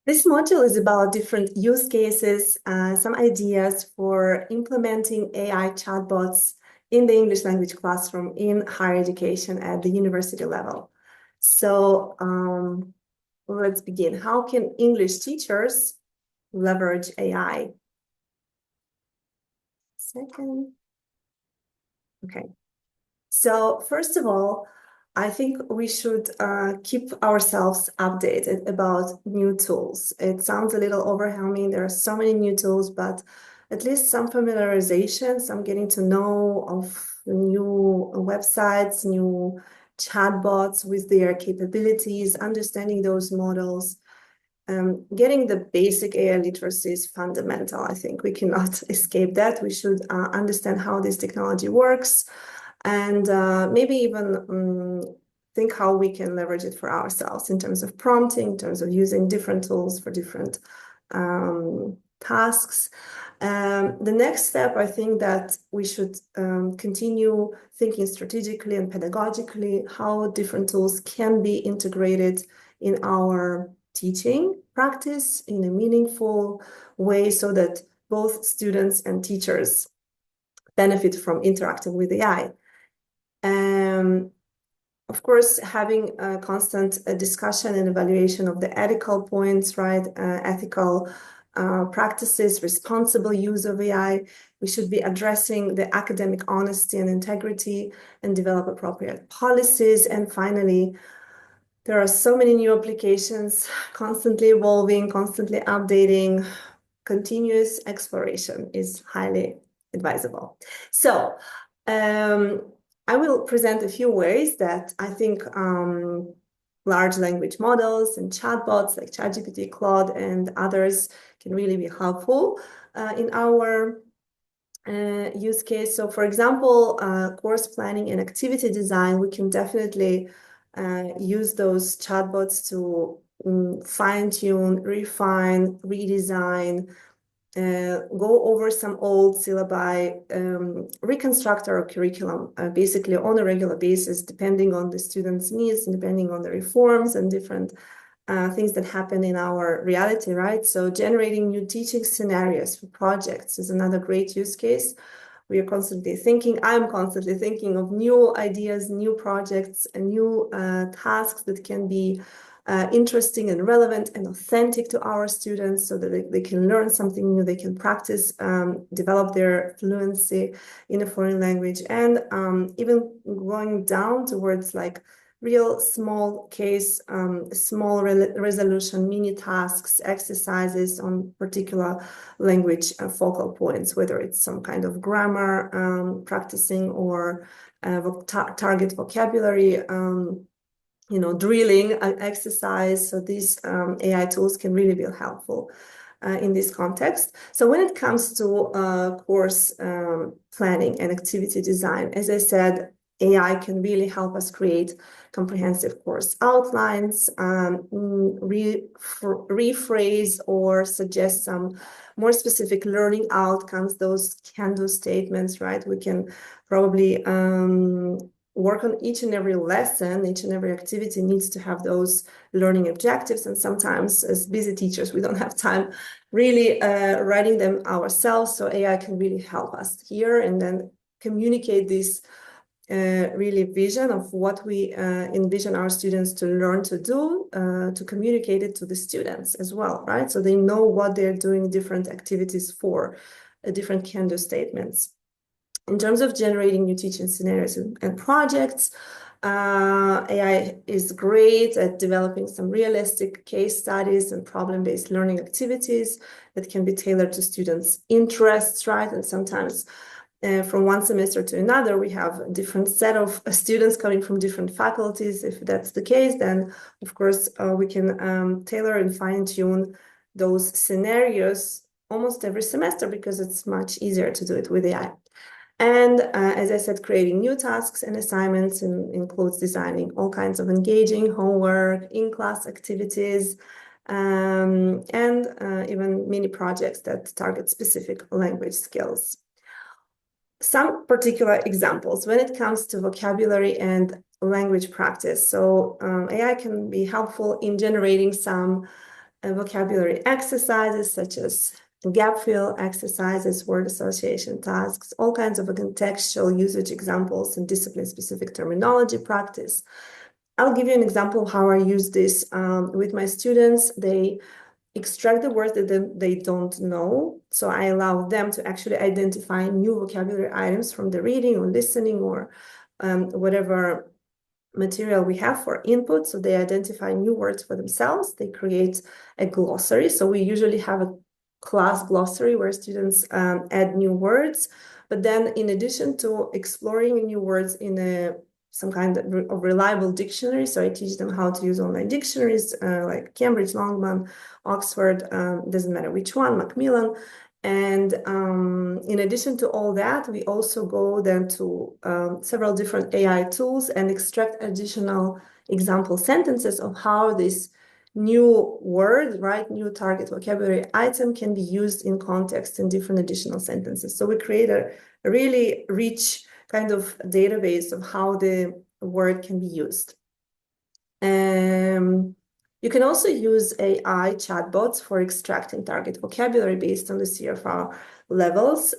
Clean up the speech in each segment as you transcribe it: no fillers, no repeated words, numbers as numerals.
This module is about different use cases, some ideas for implementing AI chatbots in the English language classroom in higher education at the university level. So let's begin. How can English teachers leverage AI? Second. Okay. So first of all, I think we should keep ourselves updated about new tools. It sounds a little overwhelming. There are so many new tools, but at least some familiarization, some getting to know of new websites, new chatbots with their capabilities, understanding those models. Getting the basic AI literacy is fundamental. I think we cannot escape that. We should understand how this technology works, and maybe even think how we can leverage it for ourselves in terms of prompting, in terms of using different tools for different tasks. The next step, I think that we should continue thinking strategically and pedagogically how different tools can be integrated in our teaching practice in a meaningful way so that both students and teachers benefit from interacting with AI. Of course, having a constant discussion and evaluation of the ethical points, right? Ethical practices, responsible use of AI. We should be addressing the academic honesty and integrity and develop appropriate policies. And finally, there are so many new applications constantly evolving, constantly updating. Continuous exploration is highly advisable. So, I will present a few ways that I think large language models and chatbots like ChatGPT, Claude, and others can really be helpful in our use case. So, for example, course planning and activity design, we can definitely use those chatbots to fine-tune, refine, redesign, go over some old syllabi, reconstruct our curriculum basically on a regular basis, depending on the students' needs and depending on the reforms and different things that happen in our reality, right? So generating new teaching scenarios for projects is another great use case. We are constantly thinking, I'm constantly thinking of new ideas, new projects, and new tasks that can be interesting and relevant and authentic to our students so that they can learn something new, they can practice, develop their fluency in a foreign language, and even going down towards like real small case, small resolution, mini tasks, exercises on particular language focal points, whether it's some kind of grammar practicing or target vocabulary drilling exercise. So these AI tools can really be helpful in this context. So when it comes to course planning and activity design, as I said, AI can really help us create comprehensive course outlines, rephrase or suggest some more specific learning outcomes, those can-do statements, right? We can probably work on each and every lesson, each and every activity needs to have those learning objectives. And sometimes as busy teachers, we don't have time really writing them ourselves. So AI can really help us here and then communicate this really vision of what we envision our students to learn to do, to communicate it to the students as well, right? So they know what they're doing different activities for, different can-do statements. In terms of generating new teaching scenarios and projects, AI is great at developing some realistic case studies and problem-based learning activities that can be tailored to students' interests, right? And sometimes from one semester to another, we have a different set of students coming from different faculties. If that's the case, then of course we can tailor and fine-tune those scenarios almost every semester because it's much easier to do it with AI. And as I said, creating new tasks and assignments includes designing all kinds of engaging homework, in-class activities, and even mini projects that target specific language skills. Some particular examples when it comes to vocabulary and language practice. So AI can be helpful in generating some vocabulary exercises such as gap fill exercises, word association tasks, all kinds of contextual usage examples and discipline-specific terminology practice. I'll give you an example of how I use this with my students. They extract the words that they don't know. So I allow them to actually identify new vocabulary items from the reading or listening or whatever material we have for input. So they identify new words for themselves. They create a glossary. So we usually have a class glossary where students add new words. But then in addition to exploring new words in some kind of reliable dictionary, so I teach them how to use online dictionaries like Cambridge, Longman, Oxford, doesn't matter which one, Macmillan. And in addition to all that, we also go then to several different AI tools and extract additional example sentences of how this new word, right, new target vocabulary item can be used in context in different additional sentences. So we create a really rich kind of database of how the word can be used. You can also use AI chatbots for extracting target vocabulary based on the CFR levels.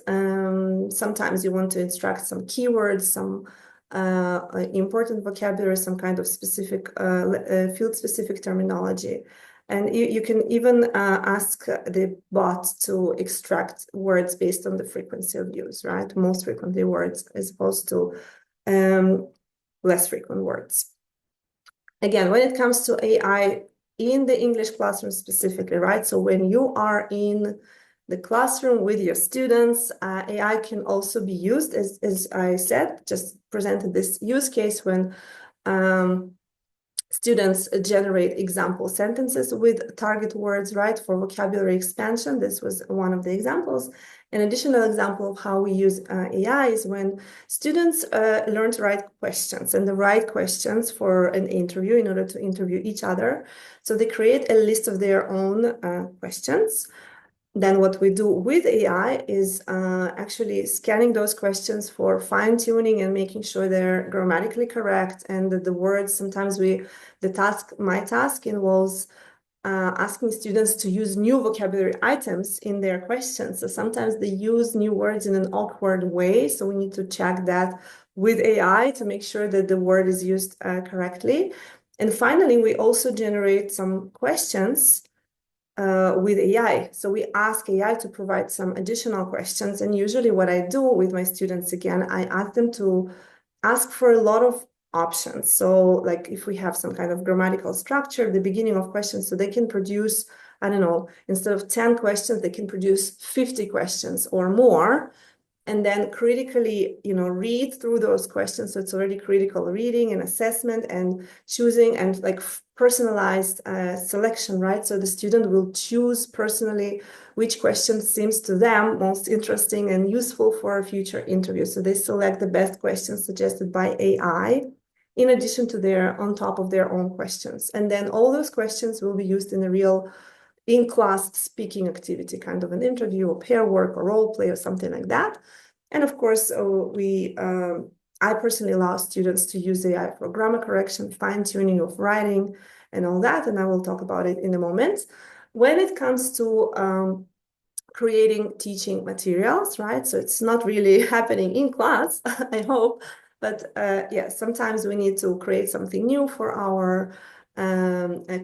Sometimes you want to extract some keywords, some important vocabulary, some kind of specific field-specific terminology. And you can even ask the bot to extract words based on the frequency of use, right? Most frequently words as opposed to less frequent words. Again, when it comes to AI in the English classroom specifically, right? So when you are in the classroom with your students, AI can also be used, as I said, just presented this use case when students generate example sentences with target words, right, for vocabulary expansion. This was one of the examples. An additional example of how we use AI is when students learn to write questions and the right questions for an interview in order to interview each other. So they create a list of their own questions. Then what we do with AI is actually scanning those questions for fine-tuning and making sure they're grammatically correct and that the words, sometimes my task involves asking students to use new vocabulary items in their questions. So sometimes they use new words in an awkward way. So we need to check that with AI to make sure that the word is used correctly. And finally, we also generate some questions with AI. So we ask AI to provide some additional questions. And usually what I do with my students, again, I ask them to ask for a lot of options. So like if we have some kind of grammatical structure at the beginning of questions, so they can produce, I don't know, instead of 10 questions, they can produce 50 questions or more. And then critically, read through those questions. So it's already critical reading and assessment and choosing and like personalized selection, right? So the student will choose personally which question seems to them most interesting and useful for a future interview. So they select the best questions suggested by AI in addition to on top of their own questions. And then all those questions will be used in a real in-class speaking activity, kind of an interview or pair work or role play or something like that. And of course, I personally allow students to use AI for grammar correction, fine-tuning of writing and all that, and I will talk about it in a moment. When it comes to creating teaching materials, right? So it's not really happening in class, I hope, but yeah, sometimes we need to create something new for our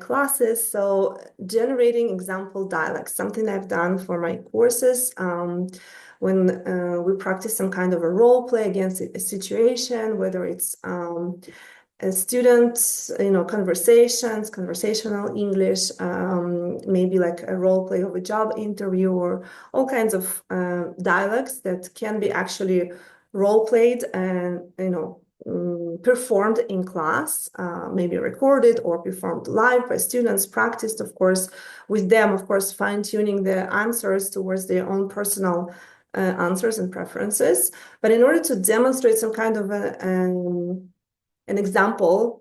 classes. So generating example dialogues, something I've done for my courses when we practice some kind of a role play against a situation, whether it's students, conversations, conversational English, maybe like a role play of a job interview or all kinds of dialogues that can be actually role played and, performed in class, maybe recorded or performed live by students, practiced, of course, with them, of course, fine-tuning the answers towards their own personal answers and preferences. But in order to demonstrate some kind of an exemplar,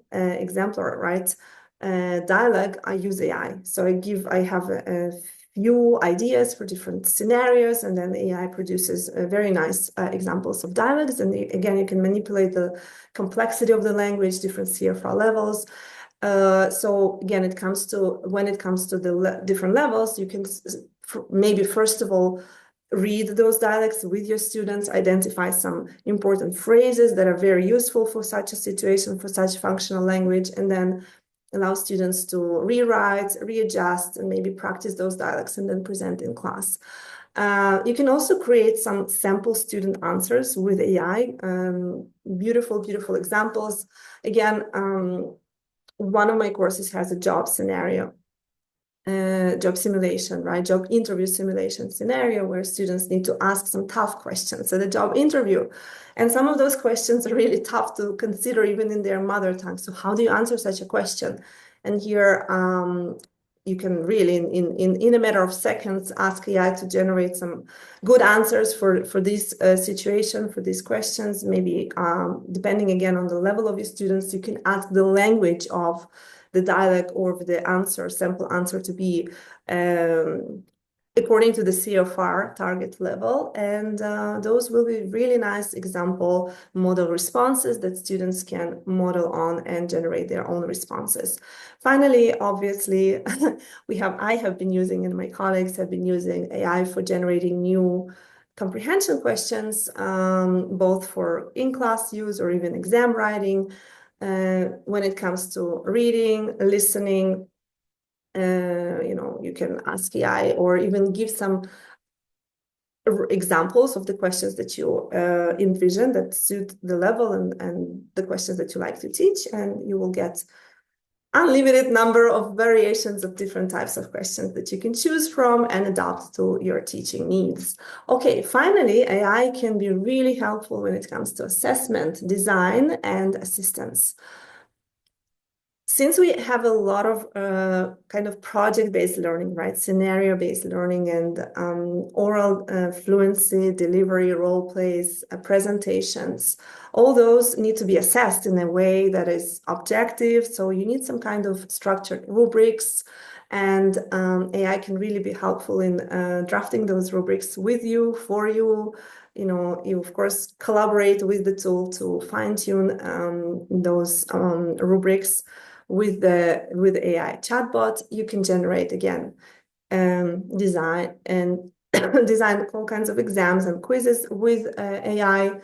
right, dialogue, I use AI. So I have a few ideas for different scenarios, and then the AI produces very nice examples of dialogues. And again, you can manipulate the complexity of the language, different CFR levels. So again, when it comes to the different levels, you can maybe first of all read those dialects with your students, identify some important phrases that are very useful for such a situation, for such functional language, and then allow students to rewrite, readjust, and maybe practice those dialects and then present in class. You can also create some sample student answers with AI. Beautiful, beautiful examples. Again, one of my courses has a job scenario, job simulation, right? Job interview simulation scenario where students need to ask some tough questions at a job interview. And some of those questions are really tough to consider even in their mother tongue. So how do you answer such a question? And here you can really, in a matter of seconds, ask AI to generate some good answers for this situation, for these questions. Maybe depending again on the level of your students, you can ask the language of the dialect or the answer, sample answer to be according to the CFR target level. And those will be really nice example model responses that students can model on and generate their own responses. Finally, obviously, I have been using and my colleagues have been using AI for generating new comprehension questions, both for in-class use or even exam writing. When it comes to reading, listening, you can ask AI or even give some examples of the questions that you envision that suit the level and the questions that you like to teach, and you will get unlimited number of variations of different types of questions that you can choose from and adapt to your teaching needs. Okay, finally, AI can be really helpful when it comes to assessment, design, and assistance. Since we have a lot of kind of project-based learning, right? Scenario-based learning and oral fluency, delivery, role plays, presentations, all those need to be assessed in a way that is objective. So you need some kind of structured rubrics, and AI can really be helpful in drafting those rubrics with you, for you. You of course collaborate with the tool to fine-tune those rubrics. With the AI chatbot, you can generate again design and design all kinds of exams and quizzes with AI.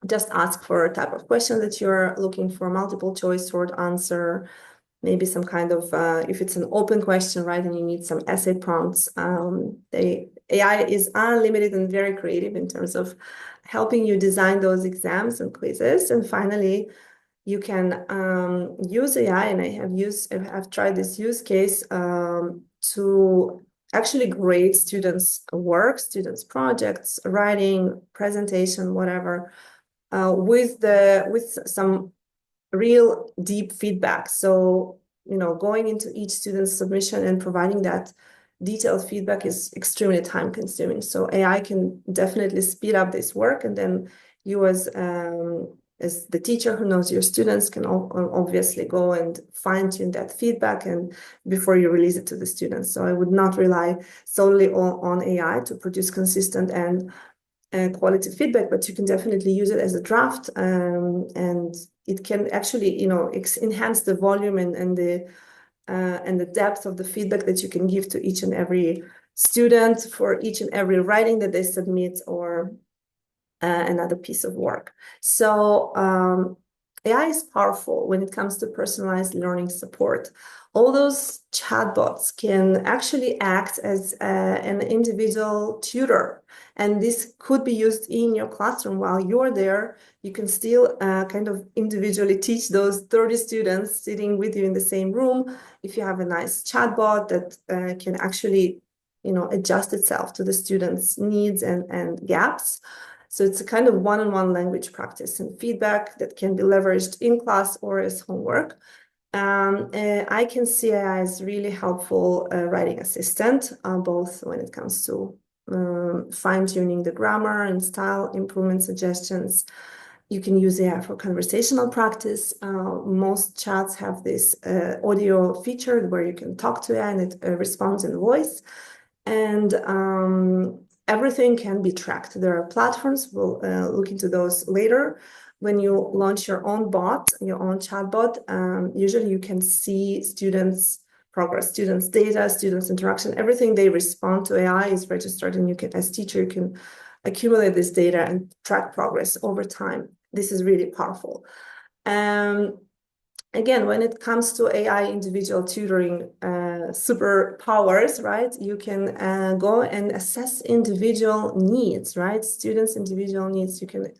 Just ask for a type of question that you're looking for, multiple choice, short answer, maybe some kind of if it's an open question, right, and you need some essay prompts. The AI is unlimited and very creative in terms of helping you design those exams and quizzes. And finally, you can use AI, and I've tried this use case to actually grade students' work, students' projects, writing, presentation, whatever, with some real deep feedback. So, going into each student's submission and providing that detailed feedback is extremely time consuming. So AI can definitely speed up this work, and then you as the teacher who knows your students can obviously go and fine-tune that feedback and before you release it to the students. So I would not rely solely on AI to produce consistent and quality feedback, but you can definitely use it as a draft, and it can actually, enhance the volume and the depth of the feedback that you can give to each and every student for each and every writing that they submit or another piece of work. So AI is powerful when it comes to personalized learning support. All those chatbots can actually act as an individual tutor, and this could be used in your classroom while you're there. You can still kind of individually teach those 30 students sitting with you in the same room. If you have a nice chatbot that can actually, adjust itself to the students' needs and gaps. So it's a kind of one-on-one language practice and feedback that can be leveraged in class or as homework. I can see AI as really helpful writing assistant, both when it comes to fine-tuning the grammar and style improvement suggestions. You can use AI for conversational practice. Most chats have this audio feature where you can talk to AI and it responds in voice. And everything can be tracked. There are platforms, we'll look into those later, when you launch your own bot, your own chatbot, usually you can see students' progress, students' data, students' interaction, everything they respond to AI is registered, and you can, as teacher, you can accumulate this data and track progress over time. This is really powerful. Again, when it comes to AI individual tutoring superpowers, right, you can go and assess individual needs, right, students' individual needs. You can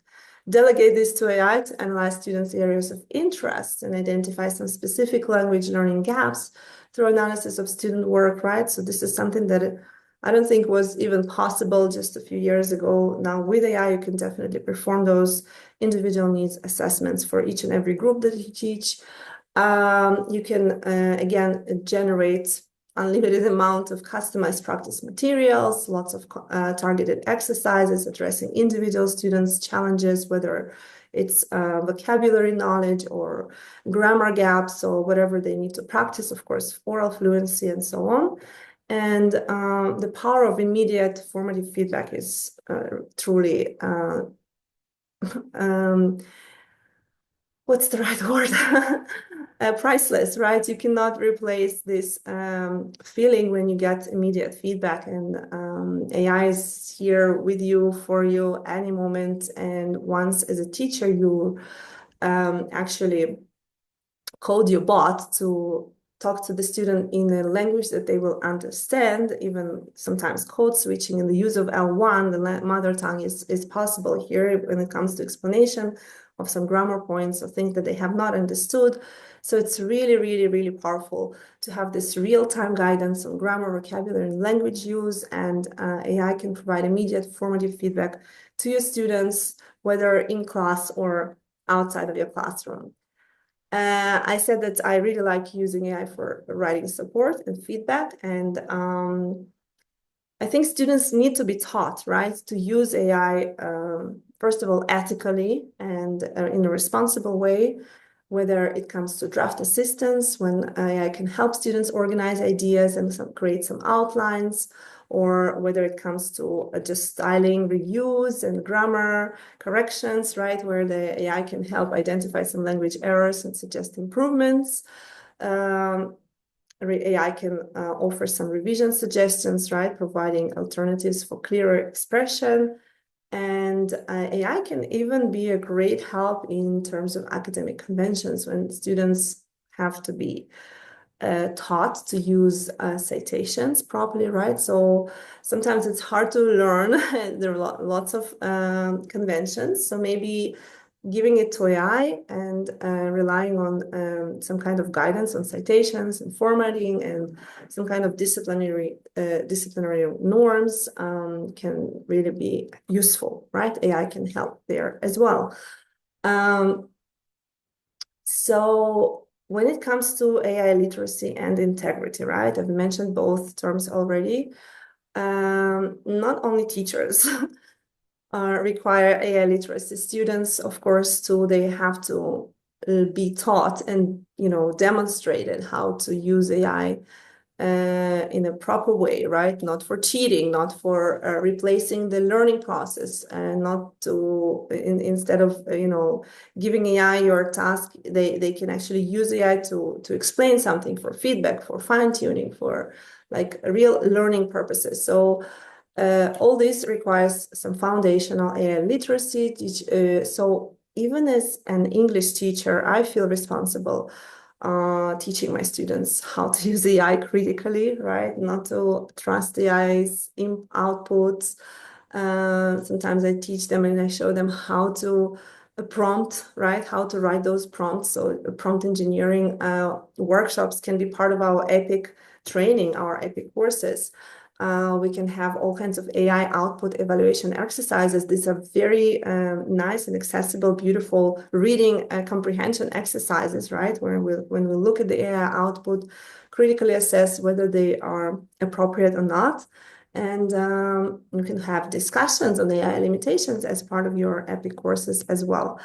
delegate this to AI to analyze students' areas of interest and identify some specific language learning gaps through analysis of student work, right? So this is something that I don't think was even possible just a few years ago. Now with AI, you can definitely perform those individual needs assessments for each and every group that you teach. You can, again, generate unlimited amount of customized practice materials, lots of targeted exercises addressing individual students' challenges, whether it's vocabulary knowledge or grammar gaps or whatever they need to practice, of course, oral fluency and so on. And the power of immediate formative feedback is truly what's the right word? Priceless, right? You cannot replace this feeling when you get immediate feedback, and AI is here with you, for you, any moment. And once as a teacher, you actually code your bot to talk to the student in a language that they will understand, even sometimes code switching and the use of L1, the mother tongue, is possible here when it comes to explanation of some grammar points or things that they have not understood. So it's really, really, really powerful to have this real-time guidance on grammar, vocabulary, and language use, and AI can provide immediate formative feedback to your students, whether in class or outside of your classroom. I said that I really like using AI for writing support and feedback, and I think students need to be taught, right, to use AI, first of all, ethically and in a responsible way, whether it comes to draft assistance, when AI can help students organize ideas and create some outlines, or whether it comes to just styling reviews and grammar corrections, right, where the AI can help identify some language errors and suggest improvements. AI can offer some revision suggestions, right, providing alternatives for clearer expression. And AI can even be a great help in terms of academic conventions when students have to be taught to use citations properly, right? So sometimes it's hard to learn. There are lots of conventions. So maybe giving it to AI and relying on some kind of guidance on citations and formatting and some kind of disciplinary norms can really be useful, right? AI can help there as well. So when it comes to AI literacy and integrity, right? I've mentioned both terms already. Not only teachers require AI literacy. Students, of course, too, they have to be taught and, demonstrated how to use AI in a proper way, right? Not for cheating, not for replacing the learning process, and not to, instead of, giving AI your task, they can actually use AI to explain something, for feedback, for fine-tuning, for like real learning purposes. So all this requires some foundational AI literacy. So even as an English teacher, I feel responsible teaching my students how to use AI critically, right? Not to trust AI's outputs. Sometimes I teach them and I show them how to prompt, right? How to write those prompts. So prompt engineering workshops can be part of our EPIC training, our EPIC courses. We can have all kinds of AI output evaluation exercises. These are very nice and accessible, beautiful reading comprehension exercises, right? When we look at the AI output, critically assess whether they are appropriate or not. And you can have discussions on AI limitations as part of your EPIC courses as well.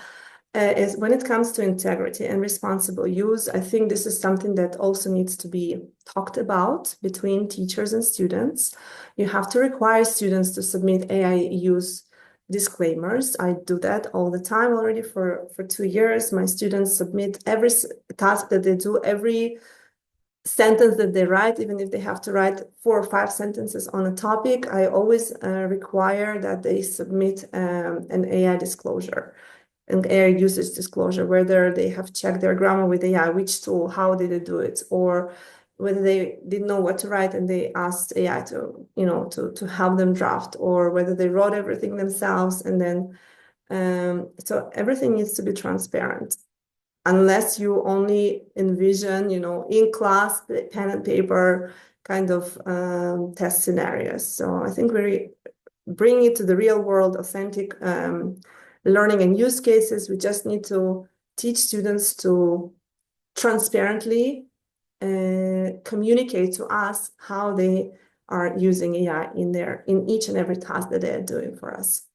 When it comes to integrity and responsible use, I think this is something that also needs to be talked about between teachers and students. You have to require students to submit AI use disclaimers. I do that all the time already for 2 years. My students submit every task that they do, every sentence that they write, even if they have to write 4 or 5 sentences on a topic. I always require that they submit an AI disclosure, an AI usage disclosure, whether they have checked their grammar with AI, which tool, how did they do it, or whether they didn't know what to write and they asked AI to, to help them draft, or whether they wrote everything themselves. And then, so everything needs to be transparent, unless you only envision, in class, pen and paper kind of test scenarios. So I think we bring it to the real world, authentic learning and use cases. We just need to teach students to transparently communicate to us how they are using AI in each and every task that they are doing for us.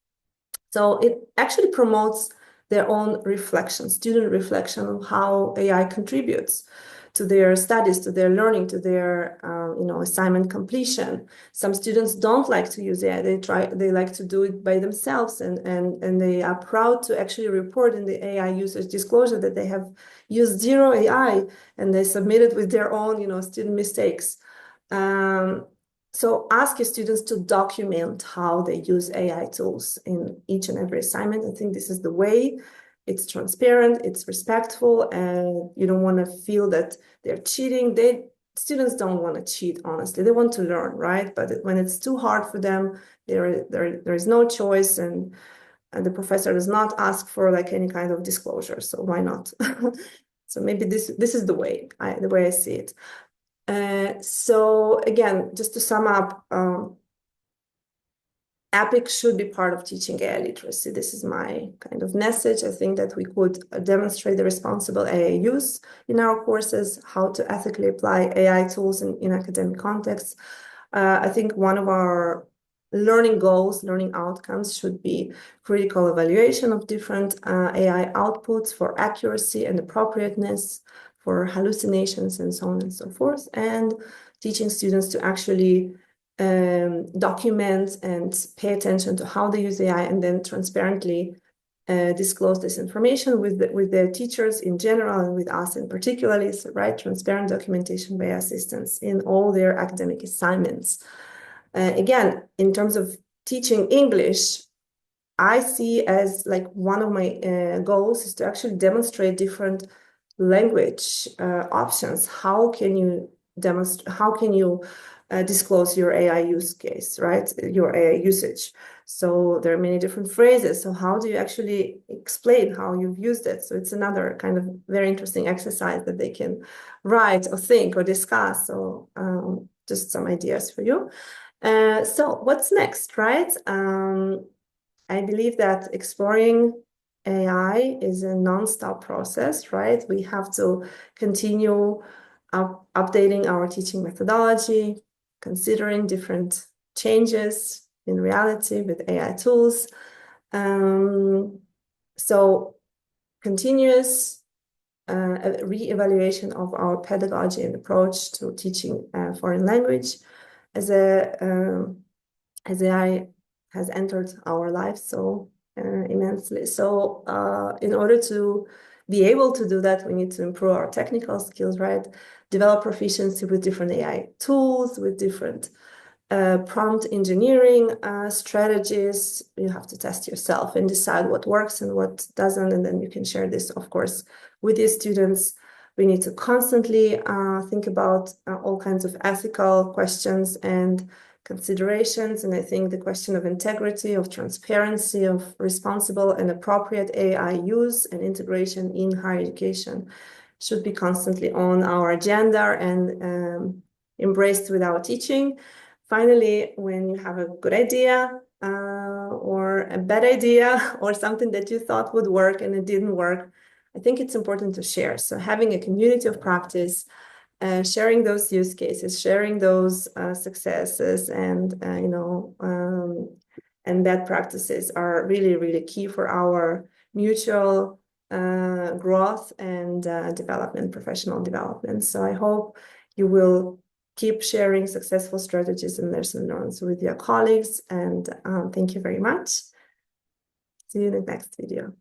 So it actually promotes their own reflection, student reflection on how AI contributes to their studies, to their learning, to their assignment completion. Some students don't like to use AI. They like to do it by themselves, and they are proud to actually report in the AI usage disclosure that they have used zero AI, and they submit it with their own student mistakes. So ask your students to document how they use AI tools in each and every assignment. I think this is the way. It's transparent, it's respectful, and you don't want to feel that they're cheating. Students don't want to cheat, honestly. They want to learn, right? But when it's too hard for them, there is no choice, and the professor does not ask for like any kind of disclosure. So why not? So maybe this is the way I see it. So again, just to sum up, EPIC should be part of teaching AI literacy. This is my kind of message. I think that we could demonstrate the responsible AI use in our courses, how to ethically apply AI tools in academic contexts. I think one of our learning goals, learning outcomes should be critical evaluation of different AI outputs for accuracy and appropriateness, for hallucinations, and so on and so forth, and teaching students to actually document and pay attention to how they use AI, and then transparently disclose this information with their teachers in general and with us in particularly. So, right, transparent documentation by assistants in all their academic assignments. Again, in terms of teaching English, I see as like one of my goals is to actually demonstrate different language options. How can you demonstrate? How can you disclose your AI use case, right? Your AI usage. So there are many different phrases. So how do you actually explain how you've used it? So it's another kind of very interesting exercise that they can write or think or discuss. So just some ideas for you. So what's next, right? I believe that exploring AI is a non-stop process, right? We have to continue updating our teaching methodology, considering different changes in reality with AI tools. So continuous re-evaluation of our pedagogy and approach to teaching foreign language as AI has entered our lives so immensely. So in order to be able to do that, we need to improve our technical skills, right? Develop proficiency with different AI tools, with different prompt engineering strategies. You have to test yourself and decide what works and what doesn't, and then you can share this, of course, with your students. We need to constantly think about all kinds of ethical questions and considerations. And I think the question of integrity, of transparency, of responsible and appropriate AI use and integration in higher education should be constantly on our agenda and embraced with our teaching. Finally, when you have a good idea or a bad idea or something that you thought would work and it didn't work, I think it's important to share. So having a community of practice, sharing those use cases, sharing those successes, and and bad practices are really, really key for our mutual growth and development, professional development. So I hope you will keep sharing successful strategies and lessons learned with your colleagues. And thank you very much. See you in the next video.